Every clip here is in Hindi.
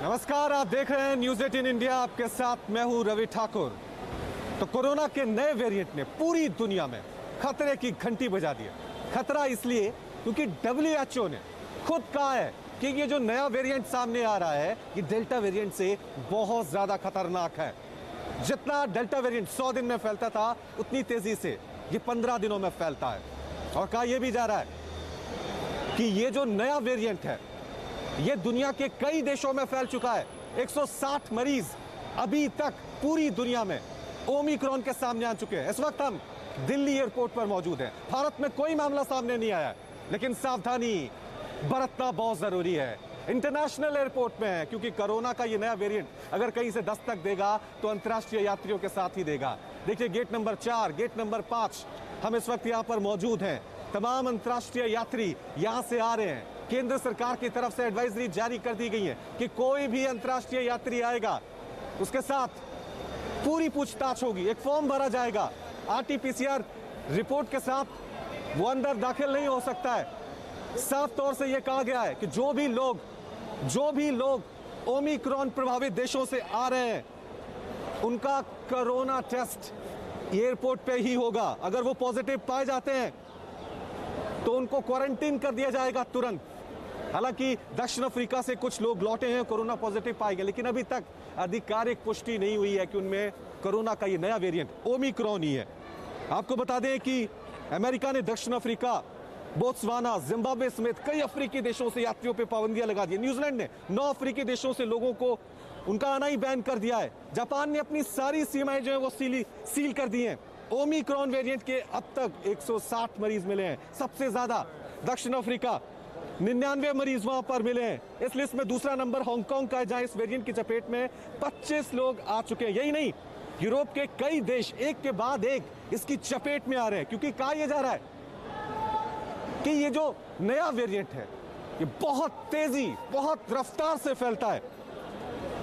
नमस्कार, आप देख रहे हैं न्यूज 18 इंडिया। आपके साथ मैं हूं रवि ठाकुर। तो कोरोना के नए वेरिएंट ने पूरी दुनिया में खतरे की घंटी बजा दी है। खतरा इसलिए क्योंकि WHO ने खुद कहा है कि ये जो नया वेरिएंट सामने आ रहा है ये डेल्टा वेरिएंट से बहुत ज्यादा खतरनाक है। जितना डेल्टा वेरिएंट 100 दिन में फैलता था उतनी तेजी से ये 15 दिनों में फैलता है। और कहा यह भी जा रहा है कि ये जो नया वेरिएंट है ये दुनिया के कई देशों में फैल चुका है। 160 मरीज अभी तक पूरी दुनिया में ओमिक्रॉन के सामने आ चुके हैं। इस वक्त हम दिल्ली एयरपोर्ट पर मौजूद हैं। भारत में कोई मामला सामने नहीं आया, लेकिन सावधानी बरतना बहुत जरूरी है। इंटरनेशनल एयरपोर्ट में है क्योंकि कोरोना का ये नया वेरिएंट अगर कहीं से दस्तक देगा तो अंतर्राष्ट्रीय यात्रियों के साथ ही देगा। देखिए, गेट नंबर 4, गेट नंबर 5 हम इस वक्त यहाँ पर मौजूद हैं। तमाम अंतर्राष्ट्रीय यात्री यहाँ से आ रहे हैं। केंद्र सरकार की तरफ से एडवाइजरी जारी कर दी गई है कि कोई भी अंतर्राष्ट्रीय यात्री आएगा उसके साथ पूरी पूछताछ होगी। एक फॉर्म भरा जाएगा, RT-PCR रिपोर्ट के साथ वो अंदर दाखिल नहीं हो सकता है। साफ तौर से यह कहा गया है कि जो भी लोग ओमिक्रॉन प्रभावित देशों से आ रहे हैं उनका कोरोना टेस्ट एयरपोर्ट पे ही होगा। अगर वो पॉजिटिव पाए जाते हैं तो उनको क्वारंटीन कर दिया जाएगा तुरंत। हालांकि दक्षिण अफ्रीका से कुछ लोग लौटे हैं, कोरोना पॉजिटिव पाए गए, लेकिन अभी तक आधिकारिक पुष्टि नहीं हुई है कि उनमें कोरोना का ये नया वेरिएंट ओमिक्रॉन ही है। आपको बता दें कि अमेरिका ने दक्षिण अफ्रीका, बोत्सवाना, जिम्बाब्वे समेत कई अफ्रीकी देशों से यात्रियों पर पाबंदियां लगा दी। न्यूजीलैंड ने 9 अफ्रीकी देशों से लोगों को उनका आना ही बैन कर दिया है। जापान ने अपनी सारी सीमाएं जो है वो सील कर दी हैं। ओमिक्रॉन वेरिएंट के अब तक 160 मरीज मिले हैं, सबसे ज्यादा दक्षिण अफ्रीका, 99 मरीज वहां पर मिले हैं। इस लिस्ट में दूसरा नंबर हांगकांग का है जहां इस वेरिएंट की चपेट में 25 लोग आ चुके हैं। यही नहीं, यूरोप के कई देश एक के बाद एक इसकी चपेट में आ रहे हैं क्योंकि कहा यह जा रहा है कि ये जो नया वेरिएंट है ये बहुत तेजी, बहुत रफ्तार से फैलता है।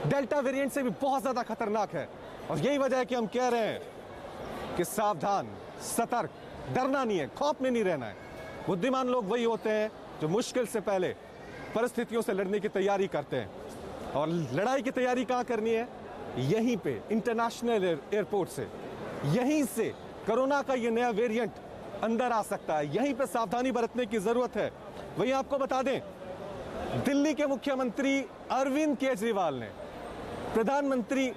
डेल्टा वेरिएंट से भी बहुत ज्यादा खतरनाक है। और यही वजह है कि हम कह रहे हैं कि सावधान, सतर्क, डरना नहीं है, खौफ में नहीं रहना है। बुद्धिमान लोग वही होते हैं जो मुश्किल से पहले परिस्थितियों से लड़ने की तैयारी करते हैं। और लड़ाई की तैयारी कहाँ करनी है? यहीं पे, इंटरनेशनल एयरपोर्ट से। यहीं से कोरोना का ये नया वेरिएंट अंदर आ सकता है। यहीं पे सावधानी बरतने की जरूरत है। वहीं आपको बता दें, दिल्ली के मुख्यमंत्री अरविंद केजरीवाल ने प्रधानमंत्री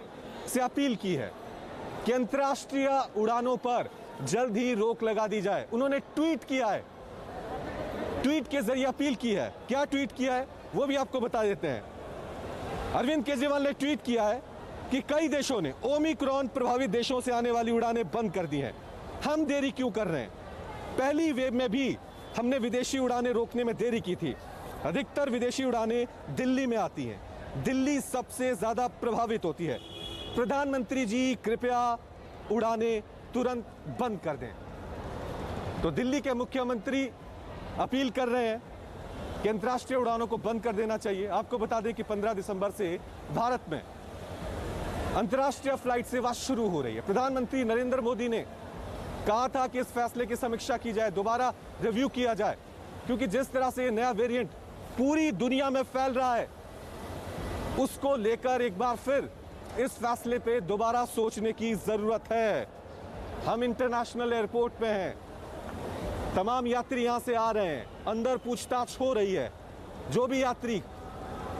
से अपील की है कि अंतर्राष्ट्रीय उड़ानों पर जल्द ही रोक लगा दी जाए। उन्होंने ट्वीट किया है, ट्वीट के जरिए अपील की है। क्या ट्वीट किया है वो भी आपको बता देते हैं। अरविंद केजरीवाल ने ट्वीट किया है कि कई देशों ने ओमिक्रॉन प्रभावित देशों से आने वाली उड़ानें बंद कर दी हैं। हम देरी क्यों कर रहे हैं? पहली वेव में भी हमने विदेशी उड़ानें रोकने में देरी की थी। अधिकतर विदेशी उड़ानें दिल्ली में आती हैं। दिल्ली सबसे ज्यादा प्रभावित होती है। प्रधानमंत्री जी कृपया उड़ानें तुरंत बंद कर दें। तो दिल्ली के मुख्यमंत्री अपील कर रहे हैं कि अंतर्राष्ट्रीय उड़ानों को बंद कर देना चाहिए। आपको बता दें कि 15 दिसंबर से भारत में अंतर्राष्ट्रीय फ्लाइट सेवा शुरू हो रही है। प्रधानमंत्री नरेंद्र मोदी ने कहा था कि इस फैसले की समीक्षा की जाए, दोबारा रिव्यू किया जाए, क्योंकि जिस तरह से नया वेरिएंट पूरी दुनिया में फैल रहा है उसको लेकर एक बार फिर इस फैसले पे दोबारा सोचने की जरूरत है। हम इंटरनेशनल एयरपोर्ट में हैं, तमाम यात्री यहां से आ रहे हैं, अंदर पूछताछ हो रही है। जो भी यात्री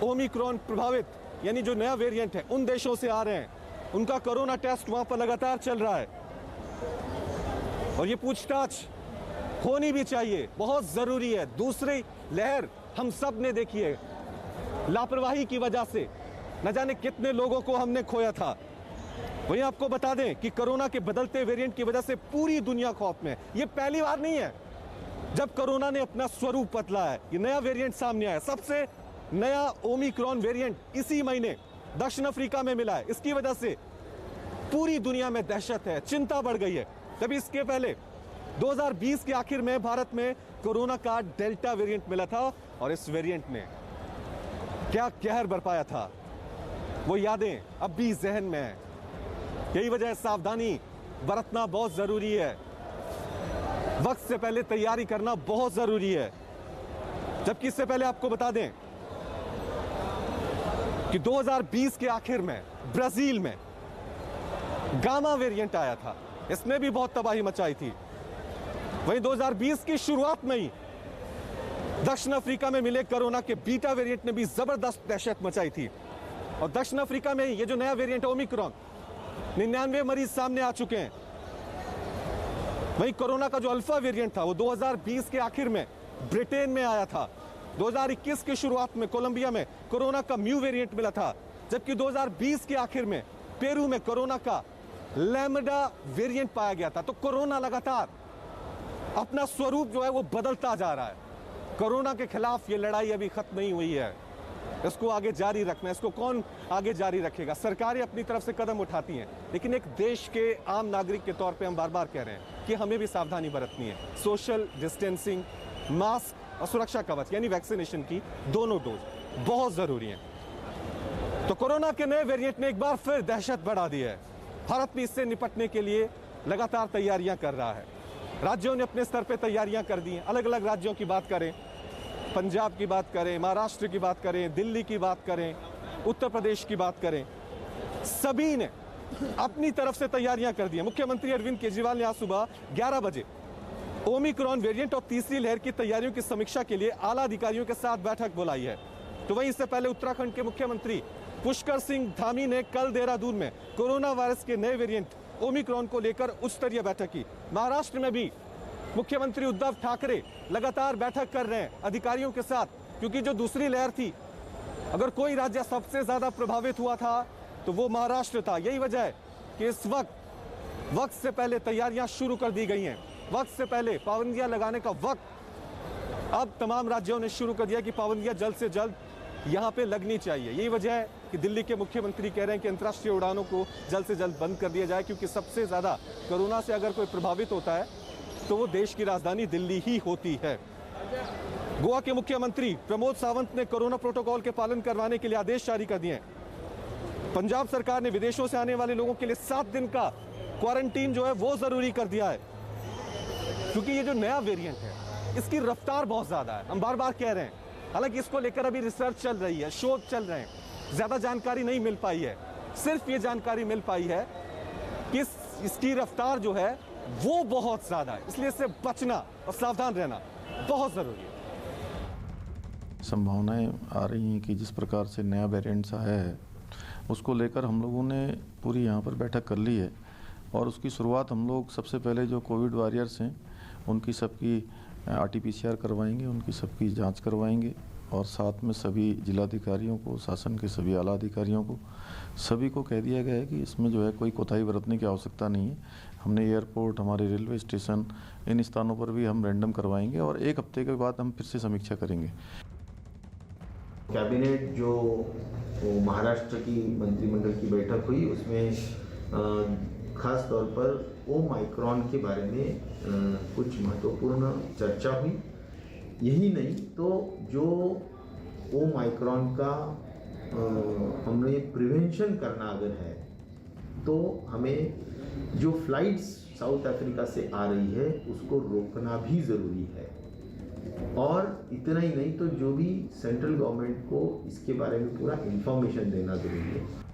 ओमिक्रॉन प्रभावित यानी जो नया वेरिएंट है उन देशों से आ रहे हैं उनका कोरोना टेस्ट वहां पर लगातार चल रहा है और ये पूछताछ होनी भी चाहिए, बहुत जरूरी है। दूसरी लहर हम सब ने देखी है, लापरवाही की वजह से न जाने कितने लोगों को हमने खोया था। वहीं आपको बता दें कि कोरोना के बदलते वेरिएंट की वजह से पूरी दुनिया खौफ में है। ये पहली बार नहीं है जब कोरोना ने अपना स्वरूप बदला है। ये नया वेरिएंट सामने आया। सबसे नया ओमिक्रॉन वेरिएंट इसी महीने दक्षिण अफ्रीका में मिला है। इसकी वजह से पूरी दुनिया में दहशत है, चिंता बढ़ गई है। तभी इसके पहले 2020 के आखिर में भारत में कोरोना का डेल्टा वेरिएंट मिला था और इस वेरिएंट ने क्या कहर बरपाया था वो यादें अब भी जहन में है। यही वजह है सावधानी बरतना बहुत जरूरी है। वक्त से पहले तैयारी करना बहुत जरूरी है। जबकि इससे पहले आपको बता दें कि 2020 के आखिर में ब्राजील में गामा वेरिएंट आया था, इसने भी बहुत तबाही मचाई थी। वहीं 2020 की शुरुआत में ही दक्षिण अफ्रीका में मिले कोरोना के बीटा वेरिएंट ने भी जबरदस्त दहशत मचाई थी। और दक्षिण अफ्रीका में ये जो नया वेरिएंट ओमिक्रॉन, 99 मरीज सामने आ चुके हैं। वहीं कोरोना का जो अल्फा वेरिएंट था वो 2020 के आखिर में ब्रिटेन में आया था। 2021 की शुरुआत में कोलंबिया में कोरोना का म्यू वेरिएंट मिला था, जबकि 2020 के आखिर में पेरू में कोरोना का लैम्डा वेरिएंट पाया गया था। तो कोरोना लगातार अपना स्वरूप जो है वो बदलता जा रहा है। कोरोना के खिलाफ ये लड़ाई अभी खत्म नहीं हुई है, इसको आगे जारी रखना है। इसको कौन आगे जारी रखेगा? सरकारें अपनी तरफ से कदम उठाती हैं, लेकिन एक देश के आम नागरिक के तौर पे हम बार बार कह रहे हैं कि हमें भी सावधानी बरतनी है। सोशल डिस्टेंसिंग, मास्क और सुरक्षा कवच यानी वैक्सीनेशन की दोनों डोज बहुत जरूरी है। तो कोरोना के नए वेरिएंट ने एक बार फिर दहशत बढ़ा दी है। भारत भी इससे निपटने के लिए लगातार तैयारियां कर रहा है। राज्यों ने अपने स्तर पर तैयारियां कर दी हैं। अलग अलग राज्यों की बात करें, पंजाब की बात करें, महाराष्ट्र की बात करें, दिल्ली की बात करें, उत्तर प्रदेश की बात करें, सभी ने अपनी तरफ से तैयारियां कर दी हैं। मुख्यमंत्री अरविंद केजरीवाल ने आज सुबह 11 बजे ओमिक्रॉन वेरिएंट और तीसरी लहर की तैयारियों की समीक्षा के लिए आला अधिकारियों के साथ बैठक बुलाई है। तो वहीं इससे पहले उत्तराखंड के मुख्यमंत्री पुष्कर सिंह धामी ने कल देहरादून में कोरोना वायरस के नए वेरिएंट ओमिक्रॉन को लेकर उच्च स्तरीय बैठक की। महाराष्ट्र में भी मुख्यमंत्री उद्धव ठाकरे लगातार बैठक कर रहे हैं अधिकारियों के साथ, क्योंकि जो दूसरी लहर थी, अगर कोई राज्य सबसे ज्यादा प्रभावित हुआ था तो वो महाराष्ट्र था। यही वजह है कि इस वक्त से पहले तैयारियां शुरू कर दी गई हैं। वक्त से पहले पाबंदियां लगाने का वक्त अब तमाम राज्यों ने शुरू कर दिया कि पाबंदियां जल्द से जल्द यहां पे लगनी चाहिए। यही वजह है कि दिल्ली के मुख्यमंत्री कह रहे हैं कि अंतर्राष्ट्रीय उड़ानों को जल्द से जल्द बंद कर दिया जाए, क्योंकि सबसे ज्यादा कोरोना से अगर कोई प्रभावित होता है तो वो देश की राजधानी दिल्ली ही होती है। गोवा के मुख्यमंत्री प्रमोद सावंत ने कोरोना प्रोटोकॉल के पालन करवाने के लिए आदेश जारी कर दिए हैं। पंजाब सरकार ने विदेशों से आने वाले लोगों के लिए 7 दिन का क्वारंटीन जो है वो जरूरी कर दिया है, क्योंकि ये जो नया वेरिएंट है इसकी रफ्तार बहुत ज्यादा है। हम बार बार कह रहे हैं, हालांकि इसको लेकर अभी रिसर्च चल रही है, शोध चल रहे हैं, ज्यादा जानकारी नहीं मिल पाई है। सिर्फ ये जानकारी मिल पाई है कि इसकी रफ्तार जो है वो बहुत ज्यादा है, इसलिए इससे बचना और सावधान रहना बहुत जरूरी है। संभावनाएं आ रही हैं कि जिस प्रकार से नया वेरिएंट्स आया है उसको लेकर हम लोगों ने पूरी यहाँ पर बैठक कर ली है, और उसकी शुरुआत हम लोग सबसे पहले जो कोविड वॉरियर्स हैं उनकी सबकी RT-PCR करवाएंगे, उनकी सबकी जांच करवाएंगे, और साथ में सभी जिलाधिकारियों को, शासन के सभी आला अधिकारियों को, सभी को कह दिया गया है कि इसमें जो है कोई कोताही बरतने की आवश्यकता नहीं है। हमने एयरपोर्ट, हमारे रेलवे स्टेशन, इन स्थानों पर भी हम रैंडम करवाएंगे और 1 हफ्ते के बाद हम फिर से समीक्षा करेंगे। कैबिनेट जो महाराष्ट्र की मंत्रिमंडल की बैठक हुई उसमें खास तौर पर ओमाइक्रॉन के बारे में कुछ महत्वपूर्ण चर्चा हुई। यही नहीं तो जो ओमाइक्रॉन का हमने प्रिवेंशन करना अगर है तो हमें जो फ्लाइट्स साउथ अफ्रीका से आ रही है उसको रोकना भी ज़रूरी है। और इतना ही नहीं तो जो भी सेंट्रल गवर्नमेंट को इसके बारे में पूरा इन्फॉर्मेशन देना ज़रूरी है।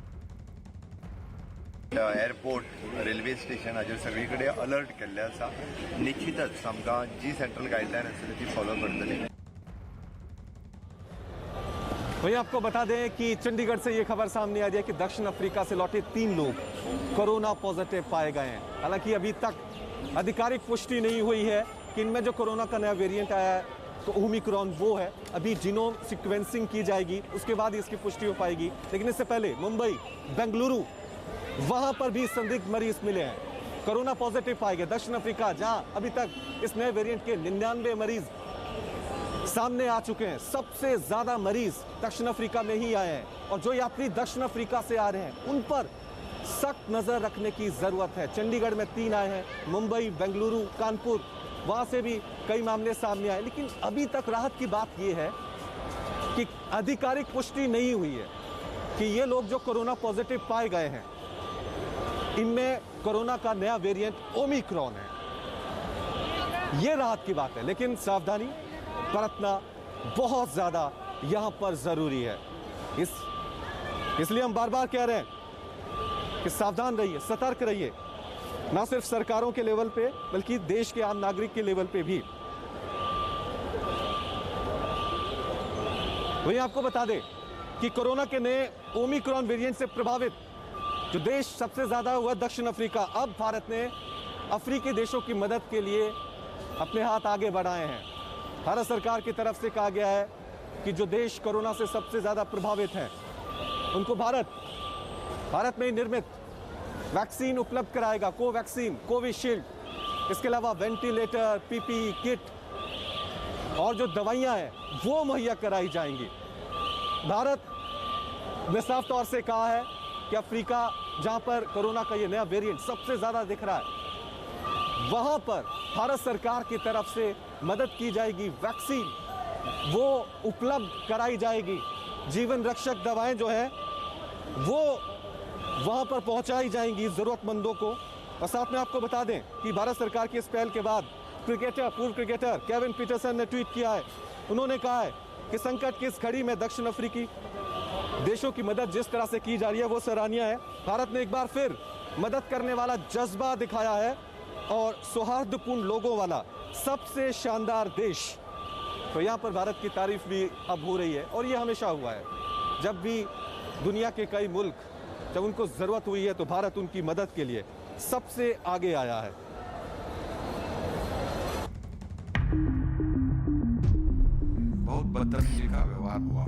एअरपोर्ट, रेल्वे स्टेशन हाजेर सगळीकडे अलर्ट केल्ले आसा। निश्चितच आमकां जी सेंट्रल गायडलायन आसतली ती फॉलो करतली। वहीं आपको बता दें कि चंडीगढ़ से ये खबर सामने आ रही है कि दक्षिण अफ्रीका से लौटे 3 लोग कोरोना पॉजिटिव पाए गए हैं। हालांकि अभी तक आधिकारिक पुष्टि नहीं हुई है कि इनमें जो कोरोना का नया वेरिएंट आया है तो ओमिक्रॉन वो है। अभी जीनोम सीक्वेंसिंग की जाएगी, उसके बाद ही इसकी पुष्टि हो पाएगी। लेकिन इससे पहले मुंबई, बेंगलुरु, वहां पर भी संदिग्ध मरीज मिले हैं, कोरोना पॉजिटिव पाए गए। दक्षिण अफ्रीका, जहां अभी तक इस नए वेरिएंट के 99 मरीज सामने आ चुके हैं, सबसे ज्यादा मरीज दक्षिण अफ्रीका में ही आए हैं। और जो यात्री दक्षिण अफ्रीका से आ रहे हैं उन पर सख्त नजर रखने की जरूरत है। चंडीगढ़ में 3 आए हैं, मुंबई, बेंगलुरु, कानपुर, वहां से भी कई मामले सामने आए। लेकिन अभी तक राहत की बात यह है कि आधिकारिक पुष्टि नहीं हुई है कि ये लोग जो कोरोना पॉजिटिव पाए गए हैं इनमें कोरोना का नया वेरिएंट ओमिक्रॉन है। ये राहत की बात है, लेकिन सावधानी बरतना बहुत ज्यादा यहां पर जरूरी है। इस इसलिए हम बार बार कह रहे हैं कि सावधान रहिए, सतर्क रहिए, ना सिर्फ सरकारों के लेवल पे बल्कि देश के आम नागरिक के लेवल पे भी। वहीं आपको बता दें कि कोरोना के नए ओमिक्रॉन वेरिएंट से प्रभावित जो देश सबसे ज्यादा हुआ दक्षिण अफ्रीका, अब भारत ने अफ्रीकी देशों की मदद के लिए अपने हाथ आगे बढ़ाए हैं। भारत सरकार की तरफ से कहा गया है कि जो देश कोरोना से सबसे ज्यादा प्रभावित हैं उनको भारत में निर्मित वैक्सीन उपलब्ध कराएगा, कोवैक्सीन, कोविशील्ड। इसके अलावा वेंटिलेटर, पीपीई किट और जो दवाइयां हैं वो मुहैया कराई जाएंगी। भारत ने साफ तौर से कहा है कि अफ्रीका जहां पर कोरोना का ये नया वेरिएंट सबसे ज्यादा दिख रहा है, वहां पर भारत सरकार की तरफ से मदद की जाएगी, वैक्सीन वो उपलब्ध कराई जाएगी, जीवन रक्षक दवाएं जो है वो वहां पर पहुंचाई जाएंगी जरूरतमंदों को। और साथ में आपको बता दें कि भारत सरकार की इस पहल के बाद पूर्व क्रिकेटर केविन पीटरसन ने ट्वीट किया है। उन्होंने कहा है कि संकट की इस घड़ी में दक्षिण अफ्रीकी देशों की मदद जिस तरह से की जा रही है वो सराहनीय है। भारत ने एक बार फिर मदद करने वाला जज्बा दिखाया है और सौहार्दपूर्ण लोगों वाला सबसे शानदार देश, तो यहाँ पर भारत की तारीफ भी अब हो रही है। और ये हमेशा हुआ है, जब भी दुनिया के कई मुल्क जब उनको जरूरत हुई है तो भारत उनकी मदद के लिए सबसे आगे आया है। बहुत बदतमीजी का व्यवहार हुआ।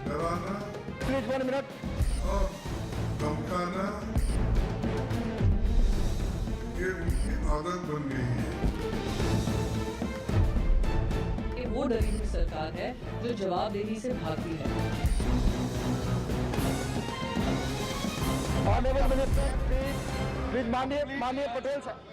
डराना प्लीज 1 मिनट और धमकाना ये उनकी आदत बन गई है। ये वो डरी हुई सरकार है जो जवाबदेही से भागती है। ऑनरेबल मिनिस्टर प्लीज माननीय पटेल साहब।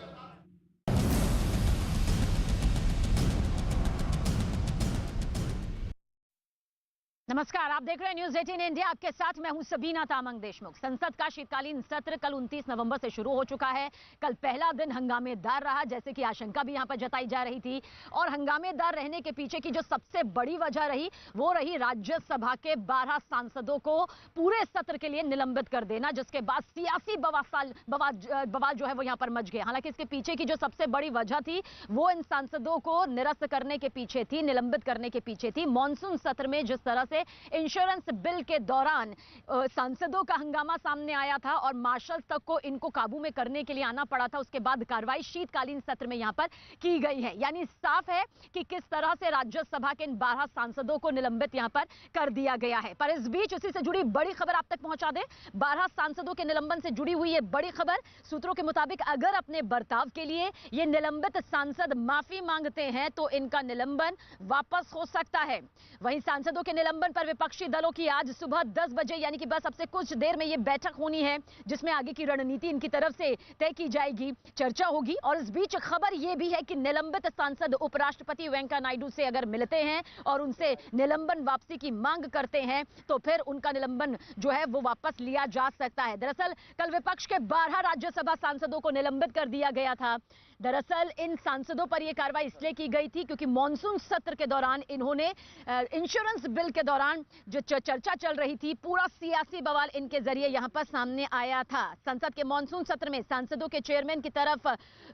नमस्कार, आप देख रहे हैं न्यूज 18 इंडिया। आपके साथ मैं हूं सबीना तामंग देशमुख। संसद का शीतकालीन सत्र कल 29 नवंबर से शुरू हो चुका है। कल पहला दिन हंगामेदार रहा, जैसे कि आशंका भी यहां पर जताई जा रही थी। और हंगामेदार रहने के पीछे की जो सबसे बड़ी वजह रही वो रही राज्यसभा के 12 सांसदों को पूरे सत्र के लिए निलंबित कर देना, जिसके बाद सियासी बवाल जो है वो यहां पर मच गया। हालांकि इसके पीछे की जो सबसे बड़ी वजह थी वो इन सांसदों को निरस्त करने के पीछे थी, निलंबित करने के पीछे थी। मॉनसून सत्र में जिस तरह से इंश्योरेंस बिल के दौरान सांसदों का हंगामा सामने आया था और मार्शल तक को इनको काबू में करने के लिए आना पड़ा था, उसके बाद कार्रवाई शीतकालीन सत्र में यहां पर की गई है। यानी साफ है कि किस तरह से राज्यसभा के इन 12 सांसदों को निलंबित यहां पर कर दिया गया है। पर इस बीच उसी से जुड़ी बड़ी खबर आप तक पहुंचा दें। 12 सांसदों के निलंबन से जुड़ी हुई ये बड़ी खबर, सूत्रों के मुताबिक अगर अपने बर्ताव के लिए ये निलंबित सांसद माफी मांगते हैं तो इनका निलंबन वापस हो सकता है। वहीं सांसदों के निलंबन पर विपक्षी दलों की आज सुबह 10 बजे यानी कि बस अब से कुछ देर में ये बैठक होनी है, जिसमें आगे की रणनीति इनकी तरफ से तय की जाएगी, चर्चा होगी। और इस बीच खबर यह भी है कि निलंबित सांसद उपराष्ट्रपति वेंकैया नायडू से अगर मिलते हैं और उनसे निलंबन वापसी की मांग करते हैं तो फिर उनका निलंबन जो है वो वापस लिया जा सकता है। दरअसल कल विपक्ष के 12 राज्यसभा सांसदों को निलंबित कर दिया गया था। दरअसल इन सांसदों पर यह कार्रवाई इसलिए की गई थी क्योंकि मॉनसून सत्र के दौरान इन्होंने इंश्योरेंस बिल के दौरान जो चर्चा चल रही थी, पूरा सियासी बवाल इनके जरिए यहां पर सामने आया था। संसद के मॉनसून सत्र में सांसदों के चेयरमैन की तरफ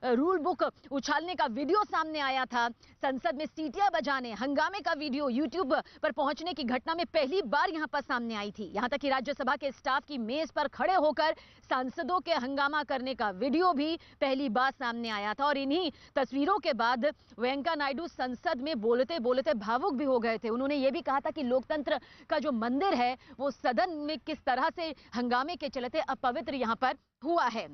रूल बुक उछालने का वीडियो सामने आया था। संसद में सीटियां बजाने, हंगामे का वीडियो यूट्यूब पर पहुंचने की घटना में पहली बार यहां पर सामने आई थी। यहां तक कि राज्यसभा के स्टाफ की मेज पर खड़े होकर सांसदों के हंगामा करने का वीडियो भी पहली बार सामने आया था। और इन्हीं तस्वीरों के बाद वेंकैया नायडू संसद में बोलते बोलते भावुक भी हो गए थे। उन्होंने ये भी कहा था कि लोकतंत्र का जो मंदिर है वो सदन में किस तरह से हंगामे के चलते अपवित्र यहां पर हुआ है।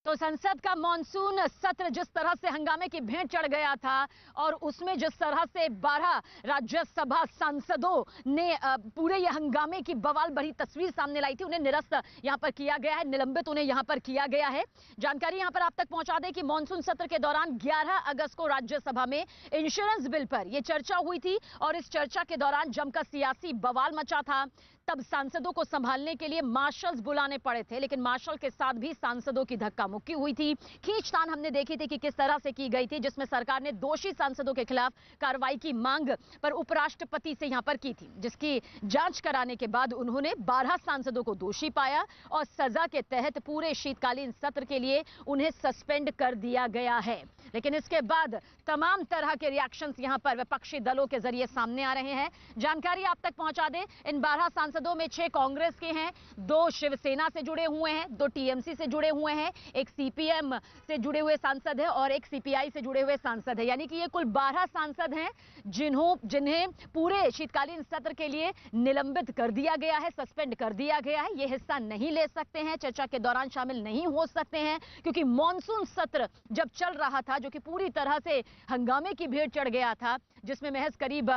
तो संसद का मॉनसून सत्र जिस तरह से हंगामे की भेंट चढ़ गया था और उसमें जिस तरह से 12 राज्यसभा सांसदों ने पूरे ये हंगामे की बवाल भरी तस्वीर सामने लाई थी, उन्हें निरस्त यहां पर किया गया है, निलंबित उन्हें यहां पर किया गया है। जानकारी यहां पर आप तक पहुंचा दें कि मॉनसून सत्र के दौरान 11 अगस्त को राज्यसभा में इंश्योरेंस बिल पर यह चर्चा हुई थी और इस चर्चा के दौरान जमकर सियासी बवाल मचा था। तब सांसदों को संभालने के लिए मार्शल्स बुलाने पड़े थे, लेकिन मार्शल के साथ भी सांसदों की धक्का मुक्की हुई थी। खींचतान हमने देखी थी कि किस तरह से की गई थी, जिसमें सरकार ने दोषी सांसदों के खिलाफ कार्रवाई की मांग पर उपराष्ट्रपति से यहां पर की थी, जिसकी जांच कराने के बाद उन्होंने 12 सांसदों को दोषी पाया और सजा के तहत पूरे शीतकालीन सत्र के लिए उन्हें सस्पेंड कर दिया गया है। लेकिन इसके बाद तमाम तरह के रिएक्शंस यहां पर विपक्षी दलों के जरिए सामने आ रहे हैं। जानकारी आप तक पहुंचा दें, इन 12 सांसदों में 6 कांग्रेस के हैं, 2 शिवसेना से जुड़े हुए हैं, 2 टीएमसी से जुड़े हुए हैं, एक सीपीएम से जुड़े हुए सांसद है और एक सीपीआई से जुड़े हुए सांसद है। यानी कि ये कुल 12 सांसद हैं जिन्हें पूरे शीतकालीन सत्र के लिए निलंबित कर दिया गया है, सस्पेंड कर दिया गया है। ये हिस्सा नहीं ले सकते हैं, चर्चा के दौरान शामिल नहीं हो सकते हैं, क्योंकि मॉनसून सत्र जब चल रहा था, जो कि पूरी तरह से हंगामे की भेंट चढ़ गया था, जिसमें महज करीब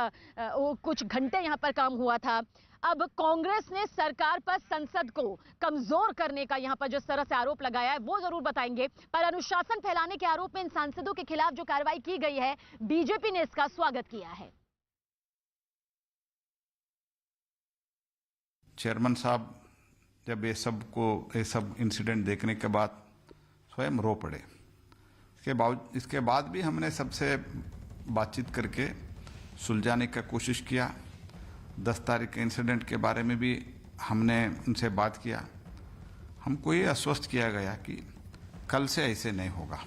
कुछ घंटे यहां पर काम हुआ था। अब कांग्रेस ने सरकार पर संसद को कमजोर करने का यहां पर जिस तरह से आरोप लगाया है वो जरूर बताएंगे, पर अनुशासन फैलाने के आरोप में इन सांसदों के खिलाफ जो कार्रवाई की गई है, बीजेपी ने इसका स्वागत किया है। चेयरमैन साहब जब ये सब इंसिडेंट देखने के बाद स्वयं रो पड़े। इसके बाद भी हमने सबसे बातचीत करके सुलझाने का कोशिश किया। 10 तारीख के इंसिडेंट के बारे में भी हमने उनसे बात किया। हमको ये आश्वस्त किया गया कि कल से ऐसे नहीं होगा,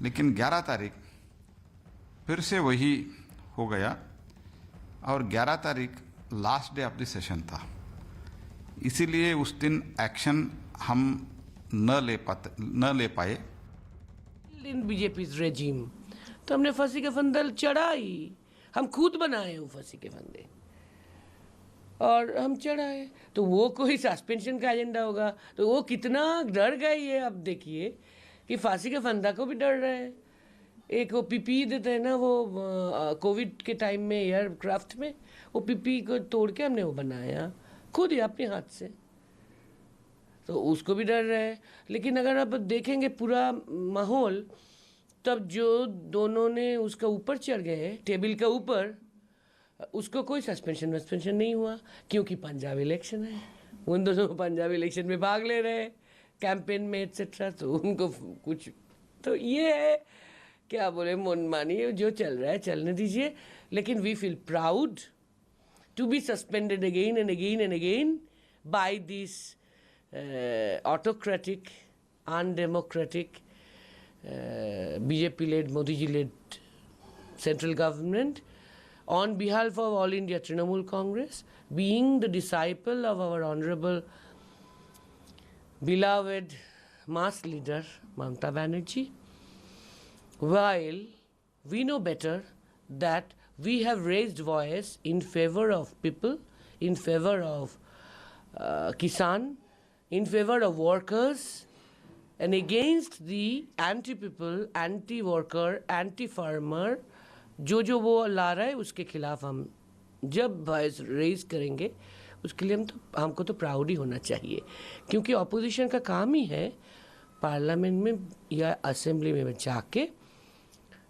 लेकिन 11 तारीख फिर से वही हो गया और 11 तारीख last day of the session था। इसीलिए उस दिन एक्शन हम न ले पाए। इन बीजेपी रेजिम तो हमने फांसी का फंदा चढ़ाई, हम खुद बनाए वो फांसी के फंदे और हम चढ़ाए। तो वो कोई सस्पेंशन का एजेंडा होगा तो वो कितना डर गए ये अब देखिए कि फांसी के फंदा को भी डर रहे हैं। एक वो पीपी देते हैं ना, वो कोविड के टाइम में एयरक्राफ्ट में वो पीपी को तोड़ के हमने वो बनाया खुद ही अपने हाथ से, तो उसको भी डर रहे हैं। लेकिन अगर आप देखेंगे पूरा माहौल, तब जो दोनों ने उसका ऊपर चढ़ गए टेबल के ऊपर, उसको कोई सस्पेंशन नहीं हुआ, क्योंकि पंजाब इलेक्शन है। उन दोनों पंजाब इलेक्शन में भाग ले रहे कैंपेन में एटसेट्रा, तो उनको कुछ तो ये है क्या बोले, मनमानी जो चल रहा है चलने दीजिए। लेकिन we feel proud to be suspended again and again and again by this autocratic, undemocratic, BJP-led, Modi-ji-led central government, on behalf of All India Trinamool Congress, being the disciple of our honorable, beloved mass leader Mamata Banerjee, while we know better that we have raised voice in favor of people, in favor of Kisan, in favor of workers, and against the anti-people, anti-worker, anti-farmer, जो वो ला रहा है उसके खिलाफ हम जब वॉइस रेज करेंगे, उसके लिए हमको तो प्राउड ही होना चाहिए, क्योंकि ऑपोजिशन का काम ही है पार्लियामेंट में या असेंबली में जाके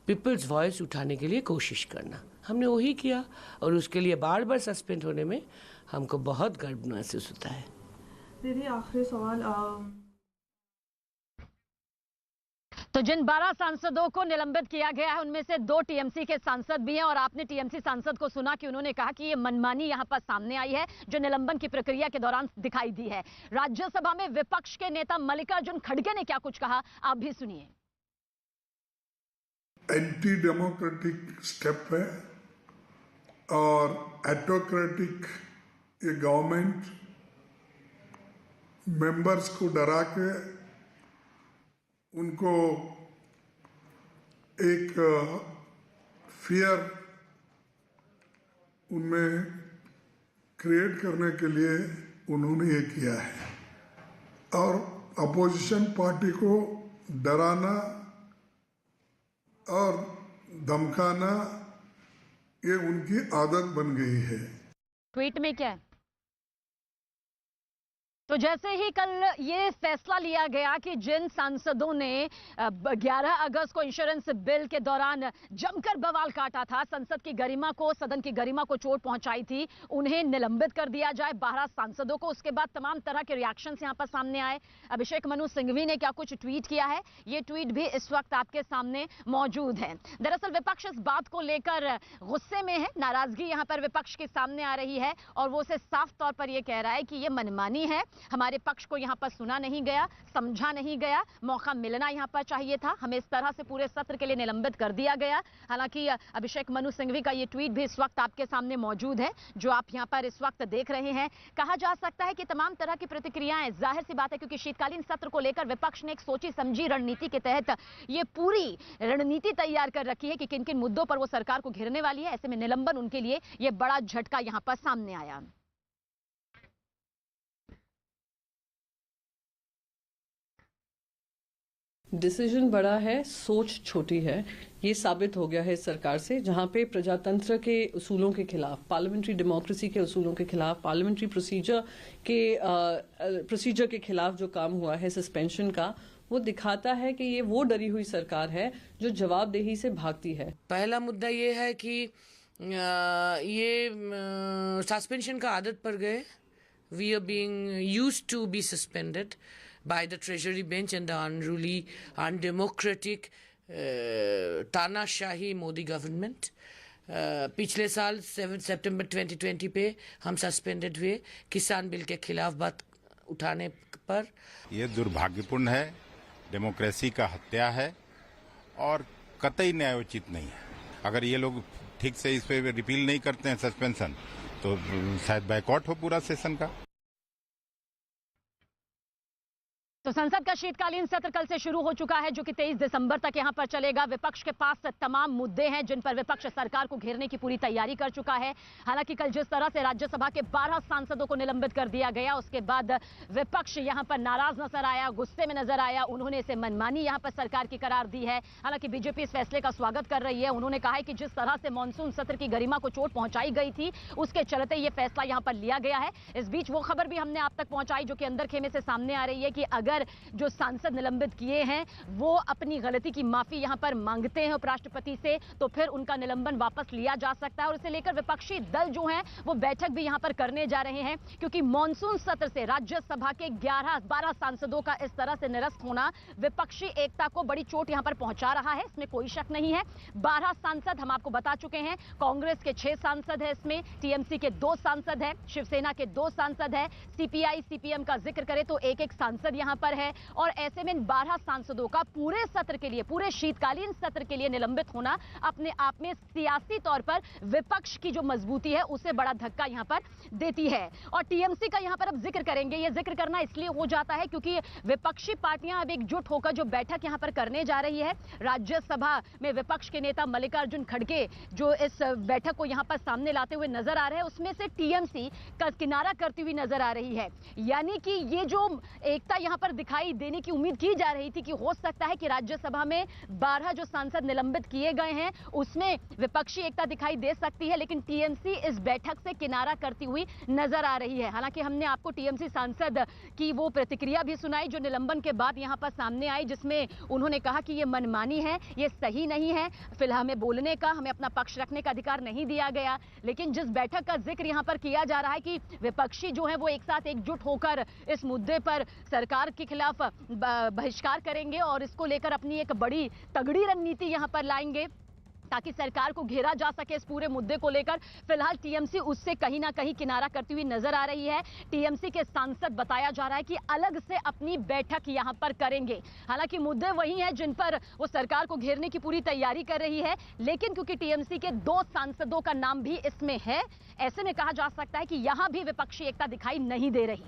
पीपल्स वॉइस उठाने के लिए कोशिश करना। हमने वही किया और उसके लिए बार बार सस्पेंड होने में हमको बहुत गर्व महसूस होता है। दीदी आखिरी सवाल, तो जिन 12 सांसदों को निलंबित किया गया है उनमें से 2 टीएमसी के सांसद भी हैं, और आपने टीएमसी सांसद को सुना कि उन्होंने कहा कि ये मनमानी यहां पर सामने आई है जो निलंबन की प्रक्रिया के दौरान दिखाई दी है। राज्यसभा में विपक्ष के नेता मल्लिकार्जुन खड़गे ने क्या कुछ कहा, आप भी सुनिए। एंटी डेमोक्रेटिक स्टेप है और एटोक्रेटिक ये गवर्नमेंट मेंबर्स को डरा के उनको एक फियर उनमें क्रिएट करने के लिए उन्होंने ये किया है और अपोजिशन पार्टी को डराना और धमकाना ये उनकी आदत बन गई है। ट्वीट में क्या है? तो जैसे ही कल ये फैसला लिया गया कि जिन सांसदों ने 11 अगस्त को इंश्योरेंस बिल के दौरान जमकर बवाल काटा था, संसद की गरिमा को, सदन की गरिमा को चोट पहुंचाई थी, उन्हें निलंबित कर दिया जाए 12 सांसदों को। उसके बाद तमाम तरह के रिएक्शंस यहां पर सामने आए। अभिषेक मनु सिंघवी ने क्या कुछ ट्वीट किया है, ये ट्वीट भी इस वक्त आपके सामने मौजूद है। दरअसल विपक्ष इस बात को लेकर गुस्से में है, नाराजगी यहां पर विपक्ष के सामने आ रही है और वो उसे साफ तौर पर यह कह रहा है कि ये मनमानी है, हमारे पक्ष को यहां पर सुना नहीं गया, समझा नहीं गया, मौका मिलना यहां पर चाहिए था, हमें इस तरह से पूरे सत्र के लिए निलंबित कर दिया गया। हालांकि अभिषेक मनु सिंघवी का ये ट्वीट भी इस वक्त आपके सामने मौजूद है, जो आप यहां पर इस वक्त देख रहे हैं। कहा जा सकता है कि तमाम तरह की प्रतिक्रियाएं, जाहिर सी बात है क्योंकि शीतकालीन सत्र को लेकर विपक्ष ने एक सोची समझी रणनीति के तहत ये पूरी रणनीति तैयार कर रखी है कि किन किन मुद्दों पर वो सरकार को घेरने वाली है। ऐसे में निलंबन उनके लिए ये बड़ा झटका यहां पर सामने आया। डिसीजन बड़ा है, सोच छोटी है, ये साबित हो गया है सरकार से, जहां पे प्रजातंत्र के उसूलों के खिलाफ, पार्लियामेंट्री डेमोक्रेसी के उसूलों के खिलाफ, पार्लियामेंट्री प्रोसीजर के खिलाफ जो काम हुआ है सस्पेंशन का, वो दिखाता है कि ये वो डरी हुई सरकार है जो जवाबदेही से भागती है। पहला मुद्दा ये है कि ये सस्पेंशन का आदत पड़ गए। We are being used to be suspended by the Treasury bench and the unruly, undemocratic, तानाशाही मोदी गवर्नमेंट। पिछले साल 7 सितंबर 2020 पे हम सस्पेंडेड हुए किसान बिल के खिलाफ बात उठाने पर। ये दुर्भाग्यपूर्ण है, डेमोक्रेसी का हत्या है और कतई न्यायोचित नहीं है। अगर ये लोग ठीक से इस पे रिपील नहीं करते हैं सस्पेंशन, तो शायद बैकआउट हो पूरा सेशन का। तो संसद का शीतकालीन सत्र कल से शुरू हो चुका है, जो कि 23 दिसंबर तक यहां पर चलेगा। विपक्ष के पास तमाम मुद्दे हैं जिन पर विपक्ष सरकार को घेरने की पूरी तैयारी कर चुका है। हालांकि कल जिस तरह से राज्यसभा के 12 सांसदों को निलंबित कर दिया गया, उसके बाद विपक्ष यहां पर नाराज नजर आया, गुस्से में नजर आया। उन्होंने इसे मनमानी यहां पर सरकार की करार दी है। हालांकि बीजेपी इस फैसले का स्वागत कर रही है। उन्होंने कहा है कि जिस तरह से मानसून सत्र की गरिमा को चोट पहुंचाई गई थी, उसके चलते यह फैसला यहां पर लिया गया है। इस बीच वो खबर भी हमने आप तक पहुंचाई जो कि अंदर खेमे से सामने आ रही है कि अगर जो सांसद निलंबित किए हैं वो अपनी गलती की माफी यहां पर मांगते हैं उपराष्ट्रपति से, तो फिर उनका निलंबन वापस लिया जा सकता है। और इसे लेकर विपक्षी दल जो हैं वो बैठक भी यहां पर करने जा रहे हैं, क्योंकि मॉनसून सत्र से राज्यसभा के 11-12 सांसदों का इस तरह से निरस्त होना विपक्षी एकता को बड़ी चोट यहां पर पहुंचा रहा है, इसमें कोई शक नहीं है। 12 सांसद हम आपको बता चुके हैं, कांग्रेस के 6 सांसद है, इसमें टीएमसी के 2 सांसद है, शिवसेना के 2 सांसद है, सीपीआई सीपीएम का जिक्र करें तो एक सांसद यहां पर है। और ऐसे में 12 सांसदों का पूरे सत्र के लिए, पूरे शीतकालीन सत्र के लिए निलंबित होना अपने आप में सियासी तौर पर विपक्ष की जो मजबूती है उसे बड़ा धक्का यहां पर देती है। और टीएमसी का यहां पर अब जिक्र करेंगे। यह जिक्र करना इसलिए हो जाता है क्योंकि विपक्षी पार्टियां अब एकजुट होकर जो बैठक यहां पर करने जा रही है, राज्यसभा में विपक्ष के नेता मल्लिकार्जुन खड़गे जो इस बैठक को यहां पर सामने लाते हुए नजर आ रहे हैं, उसमें से टीएमसी का किनारा करती हुई नजर आ रही है। यानी कि ये जो एकता यहां पर दिखाई देने की उम्मीद की जा रही थी कि हो सकता है कि राज्यसभा में 12 जो सांसद निलंबित किए गए हैं उसमें विपक्षी एकता दिखाई दे सकती है, लेकिन टीएमसी इस बैठक से किनारा करती हुई नजर आ रही है। हालांकि हमने आपको टीएमसी सांसद की वो प्रतिक्रिया भी सुनाई जो निलंबन के बाद यहां पर सामने आई, जिसमें उन्होंने कहा कि ये मनमानी है, ये सही नहीं है, फिलहाल हमें बोलने का, हमें अपना पक्ष रखने का अधिकार नहीं दिया गया। लेकिन जिस बैठक का जिक्र यहां पर किया जा रहा है कि विपक्षी जो है वो एक साथ एकजुट होकर इस मुद्दे पर सरकार के खिलाफ बहिष्कार करेंगे और इसको लेकर अपनी एक बड़ी तगड़ी रणनीति यहां पर लाएंगे ताकि सरकार को घेरा जा सके इस पूरे मुद्दे को लेकर। फिलहाल टीएमसी उससे कहीं ना कहीं किनारा करती हुई नजर आ रही है। टीएमसी के सांसद बताया जा रहा है कि अलग से अपनी बैठक यहां पर करेंगे। हालांकि मुद्दे वही हैं जिन पर वो सरकार को घेरने की पूरी तैयारी कर रही है, लेकिन क्योंकि टीएमसी के 2 सांसदों का नाम भी इसमें है, ऐसे में कहा जा सकता है कि यहां भी विपक्षी एकता दिखाई नहीं दे रही।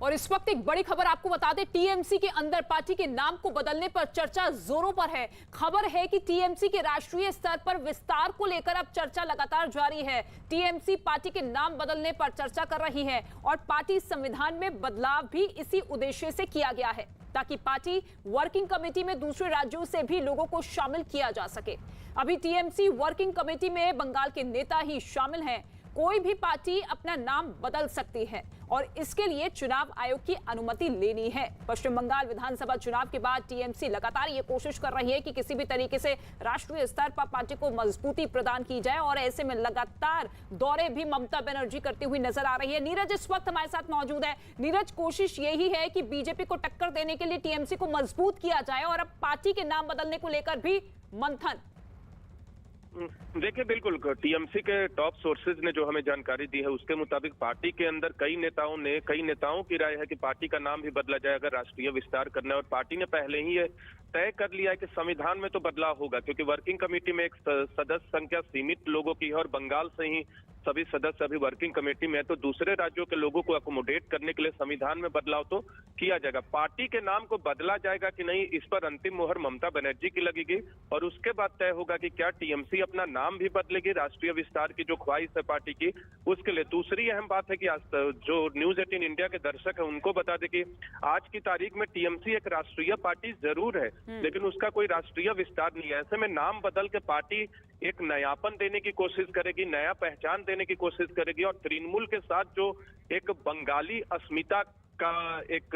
और इस वक्त एक बड़ी खबर आपको बता दें, टीएमसी के अंदर पार्टी के नाम को बदलने पर चर्चा जोरों पर है। खबर है कि टीएमसी के राष्ट्रीय स्तर पर विस्तार को लेकर अब चर्चा लगातार जारी है। टीएमसी पार्टी के नाम बदलने पर चर्चा कर रही है और पार्टी संविधान में बदलाव भी इसी उद्देश्य से किया गया है ताकि पार्टी वर्किंग कमेटी में दूसरे राज्यों से भी लोगों को शामिल किया जा सके। अभी टीएमसी वर्किंग कमेटी में बंगाल के नेता ही शामिल हैं। कोई भी पार्टी अपना नाम बदल सकती है और इसके लिए चुनाव आयोग की अनुमति लेनी है। पश्चिम बंगाल विधानसभा चुनाव के बाद टीएमसी लगातार ये कोशिश कर रही है कि किसी भी तरीके से राष्ट्रीय स्तर पर पार्टी को मजबूती प्रदान की जाए और ऐसे में लगातार दौरे भी ममता बनर्जी करती हुई नजर आ रही है। नीरज इस वक्त हमारे साथ मौजूद है। नीरज, कोशिश यही है कि बीजेपी को टक्कर देने के लिए टीएमसी को मजबूत किया जाए और अब पार्टी के नाम बदलने को लेकर भी मंथन। देखिए, बिल्कुल टीएमसी के टॉप सोर्सेज ने जो हमें जानकारी दी है उसके मुताबिक पार्टी के अंदर कई नेताओं की राय है कि पार्टी का नाम भी बदला जाए अगर राष्ट्रीय विस्तार करना है। और पार्टी ने पहले ही ये तय कर लिया है कि संविधान में तो बदलाव होगा, क्योंकि वर्किंग कमेटी में एक सदस्य संख्या सीमित लोगों की है और बंगाल से ही सभी सदस्य अभी वर्किंग कमेटी में है, तो दूसरे राज्यों के लोगों को अकोमोडेट करने के लिए संविधान में बदलाव तो किया जाएगा। पार्टी के नाम को बदला जाएगा कि नहीं, इस पर अंतिम मोहर ममता बनर्जी की लगेगी और उसके बाद तय होगा कि क्या टीएमसी अपना नाम भी बदलेगी राष्ट्रीय विस्तार की जो ख्वाहिश है पार्टी की उसके लिए। दूसरी अहम बात है कि आज जो न्यूज 18 इंडिया के दर्शक है उनको बता दें कि आज की तारीख में टीएमसी एक राष्ट्रीय पार्टी जरूर है, लेकिन उसका कोई राष्ट्रीय विस्तार नहीं है। ऐसे में नाम बदल के पार्टी एक नयापन देने की कोशिश करेगी, नया पहचान देने की कोशिश करेगी और तृणमूल के साथ जो एक बंगाली अस्मिता का एक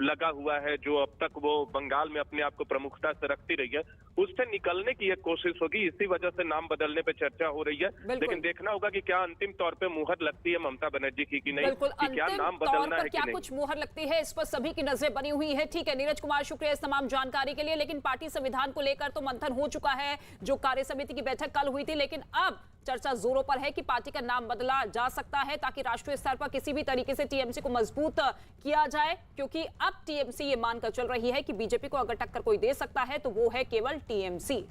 लगा हुआ है, जो अब तक वो बंगाल में अपने आप को प्रमुखता से रखती रही है, उससे निकलने की एक कोशिश होगी। इसी वजह से नाम बदलने पे चर्चा हो रही है, लेकिन देखना होगा कि क्या अंतिम तौर पे मुहर लगती है ममता बनर्जी की कि नहीं, कि क्या नाम बदलना है कि नहीं। कुछ मुहर लगती है, इस पर सभी की नजरें बनी हुई है। ठीक है नीरज कुमार, शुक्रिया इस तमाम जानकारी के लिए। लेकिन पार्टी संविधान को लेकर तो मंथन हो चुका है, जो कार्य समिति की बैठक कल हुई थी, लेकिन अब चर्चा जोरों पर है कि पार्टी का नाम बदला जा सकता है ताकि राष्ट्रीय स्तर पर किसी भी तरीके से टीएमसी को मजबूत किया जाए, क्योंकि अब टीएमसी ये मानकर चल रही है कि बीजेपी को अगर टक्कर कोई दे सकता है तो वो है केवल टीएमसी।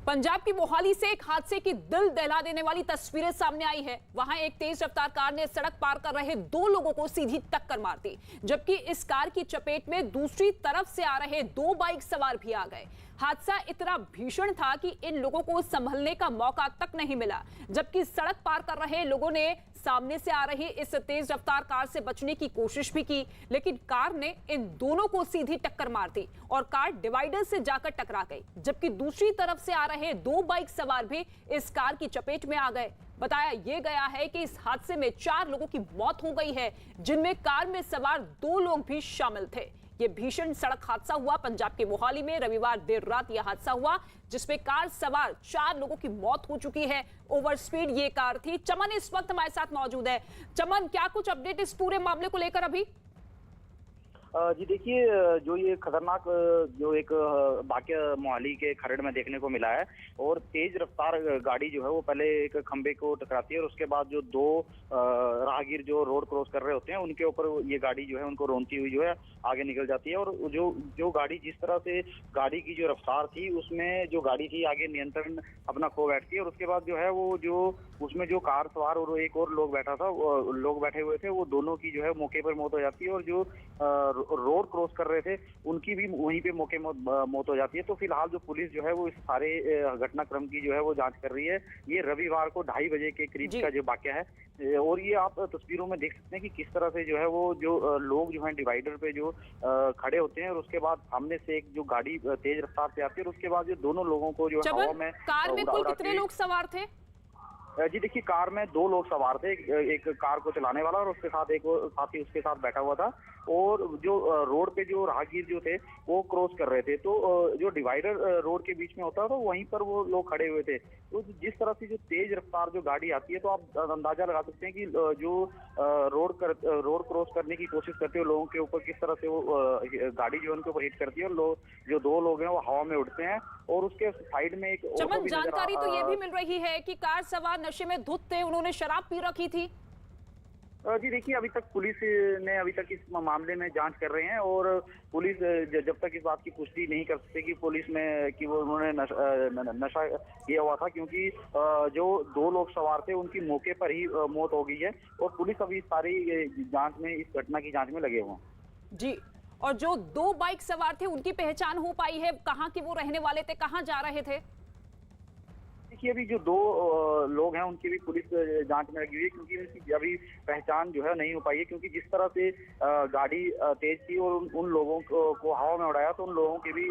पंजाब की मोहाली से एक हादसे की दिल दहला देने वाली तस्वीरें सामने आई है। वहां एक तेज रफ्तार कार ने सड़क पार कर रहे दो लोगों को सीधी टक्कर मार दी, जबकि इस कार की चपेट में दूसरी तरफ से आ रहे दो बाइक सवार भी आ गए। हादसा इतना भीषण था कि इन लोगों को संभलने का मौका तक नहीं मिला, जबकि सड़क पार कर रहे लोगों ने सामने से आ रही इस तेज रफ्तार कार से बचने की कोशिश भी की, लेकिन कार ने इन दोनों को सीधी टक्कर मार दी और कार डिवाइडर से जाकर टकरा गई, जबकि दूसरी तरफ से आ रहे दो बाइक सवार भी इस कार की चपेट में आ गए। बताया यह गया है कि इस हादसे में 4 लोगों की मौत हो गई है, जिनमें कार में सवार 2 लोग भी शामिल थे। यह भीषण सड़क हादसा हुआ पंजाब के मोहाली में रविवार देर रात यह हादसा हुआ, जिसमें कार सवार 4 लोगों की मौत हो चुकी है। ओवर स्पीड ये कार थी। चमन इस वक्त हमारे साथ मौजूद है। चमन, क्या कुछ अपडेट इस पूरे मामले को लेकर अभी? जी देखिए, जो ये खतरनाक जो एक वाकया मोहाली के खरड़ में देखने को मिला है, और तेज रफ्तार गाड़ी जो है वो पहले एक खंबे को टकराती है और उसके बाद जो 2 राहगीर जो रोड क्रॉस कर रहे होते हैं उनके ऊपर ये गाड़ी जो है उनको रोनती हुई जो है आगे निकल जाती है। और जो गाड़ी जिस तरह से गाड़ी की जो रफ्तार थी उसमें जो गाड़ी थी आगे नियंत्रण अपना खो बैठती है और उसके बाद जो है वो जो उसमें जो कार सवार और एक और लोग बैठे हुए थे, वो दोनों की जो है मौके पर मौत हो जाती है और जो रोड क्रॉस कर रहे थे उनकी भी वहीं पे मौके मौत हो जाती है। तो फिलहाल जो पुलिस जो है वो इस सारे घटनाक्रम की जो है वो जांच कर रही है। ये रविवार को 2:30 बजे के करीब का जो वाकया है, और ये आप तस्वीरों में देख सकते हैं कि किस तरह से जो है वो जो लोग जो है डिवाइडर पे जो खड़े होते हैं और उसके बाद सामने से एक जो गाड़ी तेज रफ्तार से आती है और उसके बाद जो दोनों लोगों को जो हवा में कार में कुल कितने लोग सवार थे? जी देखिए, कार में 2 लोग सवार थे, एक कार को चलाने वाला और उसके साथ एक साथी उसके साथ बैठा हुआ था, और जो रोड पे जो राहगीर जो थे वो क्रॉस कर रहे थे। तो जो डिवाइडर रोड के बीच में होता है तो वहीं पर वो लोग खड़े हुए थे। तो जिस तरह से जो तेज रफ्तार जो गाड़ी आती है तो आप अंदाजा लगा सकते हैं कि जो रोड क्रॉस करने की कोशिश करते हैं लोगों के ऊपर किस तरह से वो गाड़ी जो उनके ऊपर हिट करती है और जो 2 लोग हैं वो हवा में उड़ते हैं। और उसके साइड में एक चमन, जानकारी तो ये भी मिल रही है कि कार सवार नशे में धुत थे, उन्होंने शराब पी रखी थी। जी देखिए, अभी तक पुलिस ने अभी तक इस मामले में जांच कर रहे हैं और पुलिस जब तक इस बात की पुष्टि नहीं कर सकते कि पुलिस में कि वो उन्होंने नशा किया हुआ था, क्योंकि जो 2 लोग सवार थे उनकी मौके पर ही मौत हो गई है और पुलिस अभी सारी जांच में इस घटना की जांच में लगे हुए हैं। जी, और जो 2 बाइक सवार थे उनकी पहचान हो पाई है? कहाँ के वो रहने वाले थे, कहाँ जा रहे थे? देखिए अभी जो 2 लोग हैं उनकी भी पुलिस जांच में लगी हुई है, क्योंकि उनकी अभी पहचान जो है नहीं हो पाई है, क्योंकि जिस तरह से गाड़ी तेज थी और उन लोगों को हवा में उड़ाया तो उन लोगों के भी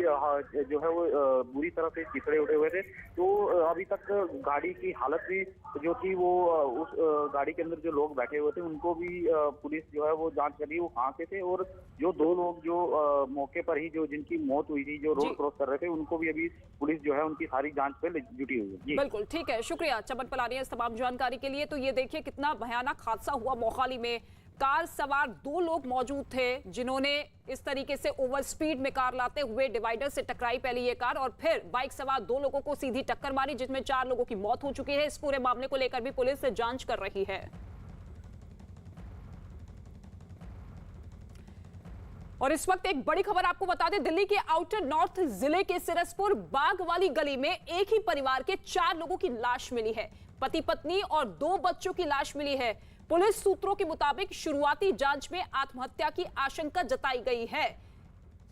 जो है वो बुरी तरह से चिथड़े उड़े हुए थे। तो अभी तक गाड़ी की हालत भी जो थी वो उस गाड़ी के अंदर जो लोग बैठे हुए थे उनको भी पुलिस जो है वो जांच कर रही है वो कहाँ से थे, और जो 2 लोग जो मौके पर ही जो जिनकी मौत हुई थी जो रोड क्रॉस कर रहे थे उनको भी अभी पुलिस जो है उनकी सारी जांच पे जुटी हुई है। बिल्कुल ठीक है, शुक्रिया चमन पलानी इस तमाम जानकारी के लिए। तो ये देखिए कितना भयानक हादसा हुआ मोहाली में। कार सवार 2 लोग मौजूद थे जिन्होंने इस तरीके से ओवर स्पीड में कार लाते हुए डिवाइडर से टकराई पहले ये कार, और फिर बाइक सवार 2 लोगों को सीधी टक्कर मारी, जिसमें 4 लोगों की मौत हो चुकी है। इस पूरे मामले को लेकर भी पुलिस जांच कर रही है। और इस वक्त एक बड़ी खबर आपको बता दें, दिल्ली के आउटर नॉर्थ जिले के सिरसपुर बाग वाली गली में एक ही परिवार के 4 लोगों की लाश मिली है। पति पत्नी और 2 बच्चों की लाश मिली है। पुलिस सूत्रों के मुताबिक शुरुआती जांच में आत्महत्या की आशंका जताई गई है।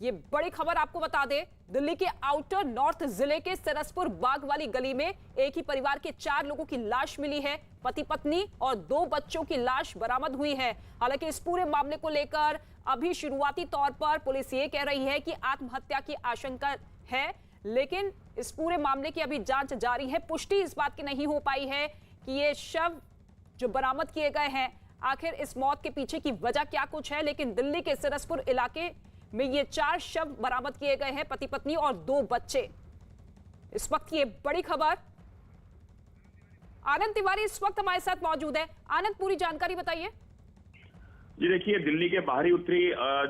ये बड़ी खबर आपको बता दें, दिल्ली के आउटर नॉर्थ जिले के सिरसपुर बाग वाली गली में एक ही परिवार के 4 लोगों की लाश मिली है। पति पत्नी और 2 बच्चों की लाश बरामद हुई है। हालांकि इस पूरे मामले को लेकर अभी शुरुआती तौर पर पुलिस ये कह रही है कि आत्महत्या की आशंका है, लेकिन इस पूरे मामले की अभी जांच जारी है। पुष्टि इस बात की नहीं हो पाई है कि ये शव जो बरामद किए गए हैं आखिर इस मौत के पीछे की वजह क्या कुछ है, लेकिन दिल्ली के सिरसपुर इलाके में ये 4 शव बरामद किए गए हैं, पति पत्नी और 2 बच्चे। इस वक्त ये बड़ी खबर। आनंद तिवारी इस वक्त हमारे साथ मौजूद है। आनंद, पूरी जानकारी बताइए। जी देखिए, दिल्ली के बाहरी उत्तरी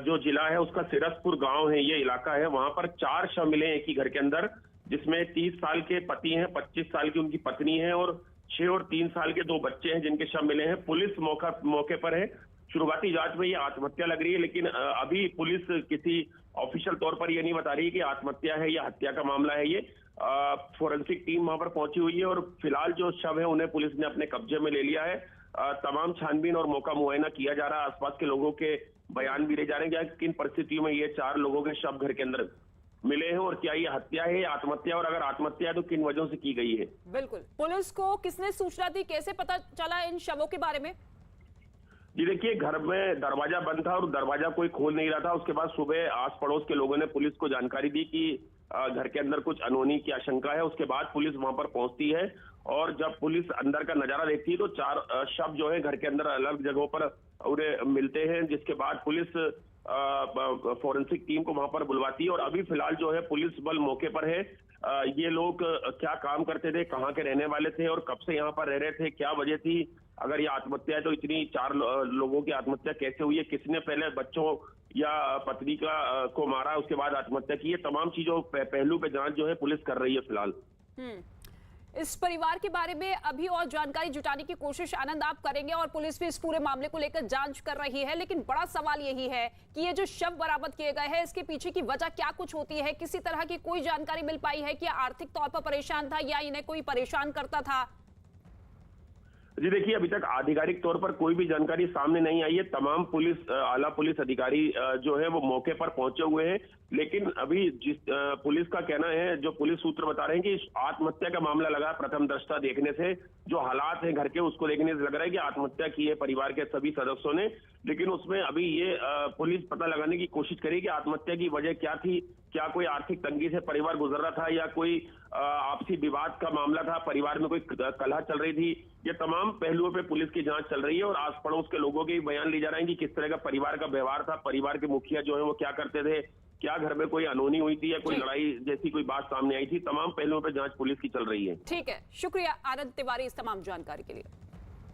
जो जिला है उसका सिरसपुर गांव है, ये इलाका है। वहां पर 4 शव मिले एक ही घर के अंदर, जिसमें 30 साल के पति हैं, 25 साल की उनकी पत्नी है और 6 और 3 साल के 2 बच्चे हैं जिनके शव मिले हैं। पुलिस मौके पर है। शुरुआती जांच में ये आत्महत्या लग रही है, लेकिन अभी पुलिस किसी ऑफिशियल तौर पर ये नहीं बता रही है कि आत्महत्या है या हत्या का मामला है। ये फोरेंसिक टीम वहां पर पहुंची हुई है और फिलहाल जो शव है उन्हें पुलिस ने अपने कब्जे में ले लिया है। तमाम छानबीन और मौका मुआयना किया जा रहा है। आसपास के लोगों के बयान भी ले जा रहे हैं कि किन परिस्थितियों में ये 4 लोगों के शव घर के अंदर मिले हैं और क्या ये हत्या है या आत्महत्या, और अगर आत्महत्या है तो किन वजहों से की गई है। बिल्कुल, पुलिस को किसने सूचना दी, कैसे पता चला इन शवों के बारे में? जी देखिए, घर में दरवाजा बंद था और दरवाजा कोई खोल नहीं रहा था। उसके बाद सुबह आस पड़ोस के लोगों ने पुलिस को जानकारी दी कि घर के अंदर कुछ अनहोनी की आशंका है। उसके बाद पुलिस वहां पर पहुंचती है और जब पुलिस अंदर का नजारा देखती है तो 4 शव जो है घर के अंदर अलग जगहों पर उन्हें मिलते हैं, जिसके बाद पुलिस फोरेंसिक टीम को वहां पर बुलवाती है। और अभी फिलहाल जो है पुलिस बल मौके पर है। ये लोग क्या काम करते थे, कहाँ के रहने वाले थे और कब से यहाँ पर रह रहे थे, क्या वजह थी, अगर ये आत्महत्या है तो इतनी 4 लोगों की आत्महत्या कैसे हुई है, किसने पहले बच्चों या पत्नी को मारा उसके बाद आत्महत्या की, ये तमाम चीजों पहलू पे जांच जो है पुलिस कर रही है फिलहाल। इस परिवार के बारे में अभी और जानकारी जुटाने की कोशिश आनंद आप करेंगे और पुलिस भी इस पूरे मामले को लेकर जांच कर रही है, लेकिन बड़ा सवाल यही है कि ये जो शव बरामद किए गए हैं इसके पीछे की वजह क्या कुछ होती है? किसी तरह की कोई जानकारी मिल पाई है कि आर्थिक तौर पर परेशान था या इन्हें कोई परेशान करता था? जी देखिए, अभी तक आधिकारिक तौर पर कोई भी जानकारी सामने नहीं आई है। तमाम पुलिस आला पुलिस अधिकारी जो है वो मौके पर पहुंचे हुए हैं, लेकिन अभी जिस पुलिस का कहना है, जो पुलिस सूत्र बता रहे हैं कि आत्महत्या का मामला लगा प्रथम दृष्टा देखने से, जो हालात हैं घर के उसको देखने से लग रहा है कि आत्महत्या की है परिवार के सभी सदस्यों ने। लेकिन उसमें अभी ये पुलिस पता लगाने की कोशिश करेगी कि आत्महत्या की वजह क्या थी, क्या कोई आर्थिक तंगी से परिवार गुजर रहा था या कोई आपसी विवाद का मामला था, परिवार में कोई कलह चल रही थी। ये तमाम पहलुओं पे पुलिस की जांच चल रही है और आस पड़ोस के लोगों के भी बयान लिए जा रहे हैं कि किस तरह का परिवार का व्यवहार था, परिवार के मुखिया जो है वो क्या करते थे, क्या घर में कोई अनहोनी हुई थी या कोई लड़ाई जैसी कोई बात सामने आई थी। तमाम पहलुओं पे जांच पुलिस की चल रही है। ठीक है, शुक्रिया आनंद तिवारी इस तमाम जानकारी के लिए।